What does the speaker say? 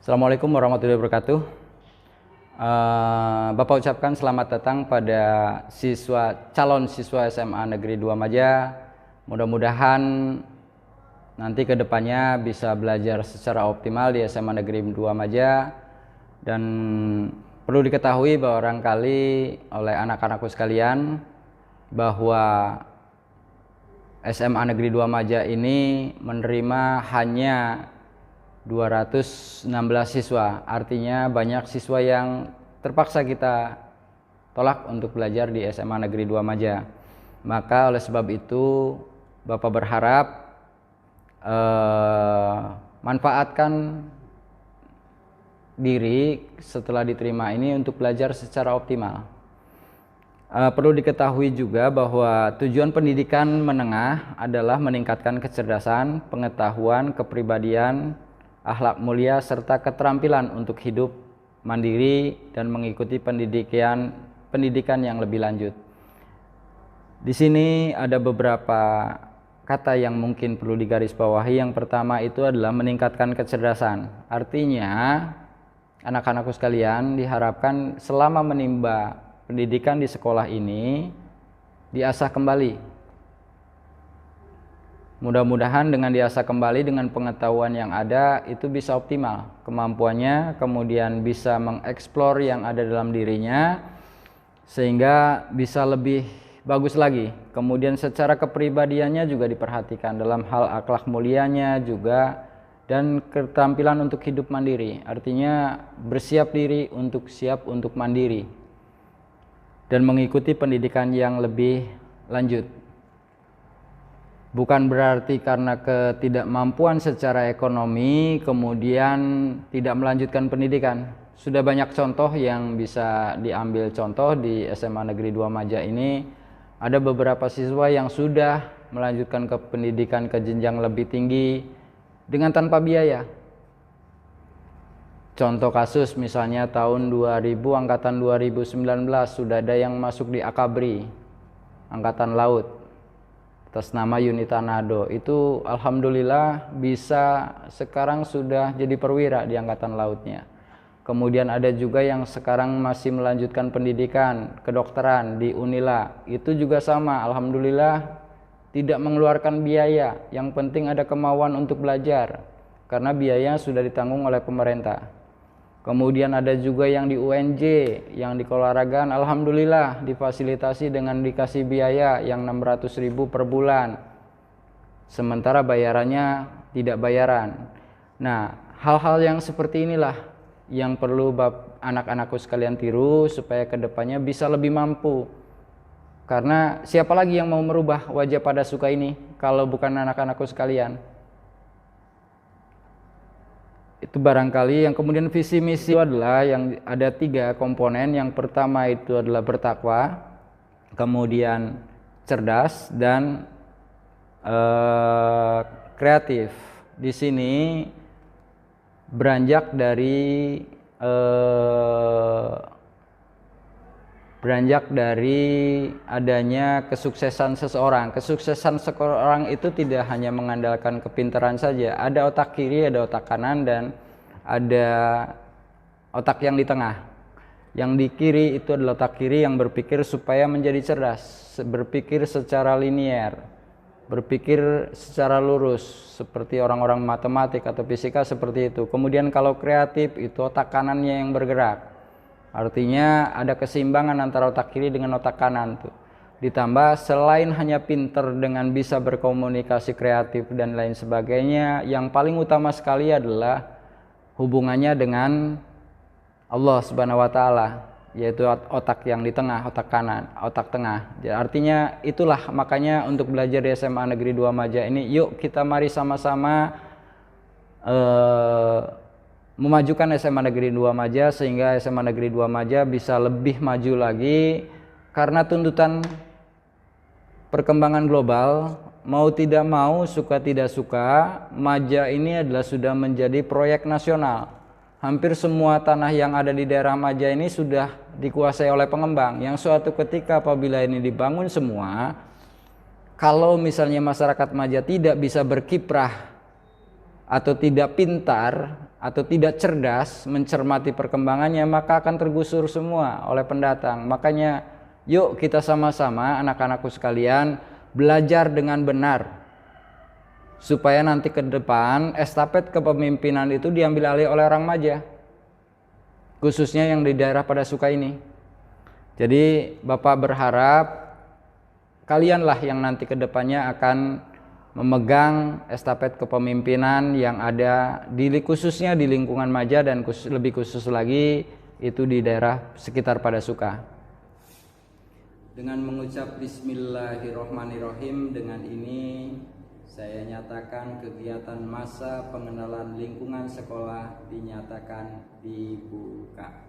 Assalamualaikum warahmatullahi wabarakatuh. Bapak ucapkan selamat datang pada calon siswa SMA Negeri 2 Maja. Mudah-mudahan nanti kedepannya bisa belajar secara optimal di SMA Negeri 2 Maja. Dan perlu diketahui bahwa barangkali oleh anak-anakku sekalian bahwa SMA Negeri 2 Maja ini menerima hanya 216 siswa, artinya banyak siswa yang terpaksa kita tolak untuk belajar di SMA Negeri 2 Maja. Maka oleh sebab itu Bapak berharap manfaatkan diri setelah diterima ini untuk belajar secara optimal. Perlu diketahui juga bahwa tujuan pendidikan menengah adalah meningkatkan kecerdasan, pengetahuan, kepribadian, akhlak mulia, serta keterampilan untuk hidup mandiri dan mengikuti pendidikan yang lebih lanjut. Di sini ada beberapa kata yang mungkin perlu digarisbawahi. Yang pertama itu adalah meningkatkan kecerdasan. Artinya, anak-anakku sekalian diharapkan selama menimba pendidikan di sekolah ini diasah kembali. Mudah-mudahan dengan diasah kembali dengan pengetahuan yang ada itu bisa optimal kemampuannya, kemudian bisa mengeksplor yang ada dalam dirinya sehingga bisa lebih bagus lagi. Kemudian secara kepribadiannya juga diperhatikan dalam hal akhlak mulianya juga, dan keterampilan untuk hidup mandiri, artinya bersiap diri untuk siap untuk mandiri dan mengikuti pendidikan yang lebih lanjut. Bukan berarti karena ketidakmampuan secara ekonomi kemudian tidak melanjutkan pendidikan. Sudah banyak contoh yang bisa diambil contoh di SMA Negeri 2 Maja ini. Ada beberapa siswa yang sudah melanjutkan ke pendidikan ke jenjang lebih tinggi dengan tanpa biaya. Contoh kasus misalnya tahun 2000, angkatan 2019 sudah ada yang masuk di Akabri, Angkatan Laut, atas nama Yunita Nado. Itu alhamdulillah bisa sekarang sudah jadi perwira di Angkatan Lautnya. Kemudian ada juga yang sekarang masih melanjutkan pendidikan kedokteran di Unila. Itu juga sama, alhamdulillah tidak mengeluarkan biaya. Yang penting ada kemauan untuk belajar karena biaya sudah ditanggung oleh pemerintah. Kemudian ada juga yang di UNJ, yang di keolahragaan, alhamdulillah difasilitasi dengan dikasih biaya yang 600.000 per bulan. Sementara bayarannya tidak bayaran. Nah, hal-hal yang seperti inilah yang perlu anak-anakku sekalian tiru supaya kedepannya bisa lebih mampu. Karena siapa lagi yang mau merubah wajah pada suka ini kalau bukan anak-anakku sekalian? Itu barangkali. Yang kemudian visi misi adalah yang ada 3 komponen. Yang pertama itu adalah bertakwa, kemudian cerdas, dan kreatif. Di sini beranjak dari adanya kesuksesan seseorang. Kesuksesan seseorang itu tidak hanya mengandalkan kepintaran saja. Ada otak kiri, ada otak kanan, dan ada otak yang di tengah. Yang di kiri itu adalah otak kiri yang berpikir supaya menjadi cerdas, berpikir secara linier, berpikir secara lurus seperti orang-orang matematik atau fisika seperti itu. Kemudian kalau kreatif itu otak kanannya yang bergerak. Artinya ada keseimbangan antara otak kiri dengan otak kanan tuh. Ditambah selain hanya pinter dengan bisa berkomunikasi kreatif dan lain sebagainya, yang paling utama sekali adalah hubungannya dengan Allah Subhanahu wa taala, yaitu otak yang di tengah, otak kanan, otak tengah. Jadi artinya itulah makanya untuk belajar di SMA Negeri 2 Maja ini, yuk kita mari sama-sama memajukan SMA Negeri 2 Maja sehingga SMA Negeri 2 Maja bisa lebih maju lagi. Karena tuntutan perkembangan global, mau tidak mau, suka tidak suka, Maja ini adalah sudah menjadi proyek nasional. Hampir semua tanah yang ada di daerah Maja ini sudah dikuasai oleh pengembang, yang suatu ketika apabila ini dibangun semua, kalau misalnya masyarakat Maja tidak bisa berkiprah atau tidak pintar atau tidak cerdas mencermati perkembangannya, maka akan tergusur semua oleh pendatang. Makanya yuk kita sama-sama anak-anakku sekalian belajar dengan benar, supaya nanti ke depan estafet kepemimpinan itu diambil alih oleh orang Majah, khususnya yang di daerah Padasuka ini. Jadi Bapak berharap kalianlah yang nanti ke depannya akan memegang estafet kepemimpinan yang ada khususnya di lingkungan Majah, dan lebih khusus lagi itu di daerah sekitar Padasuka. Dengan mengucap Bismillahirrohmanirrohim, dengan ini saya nyatakan kegiatan masa pengenalan lingkungan sekolah dinyatakan dibuka.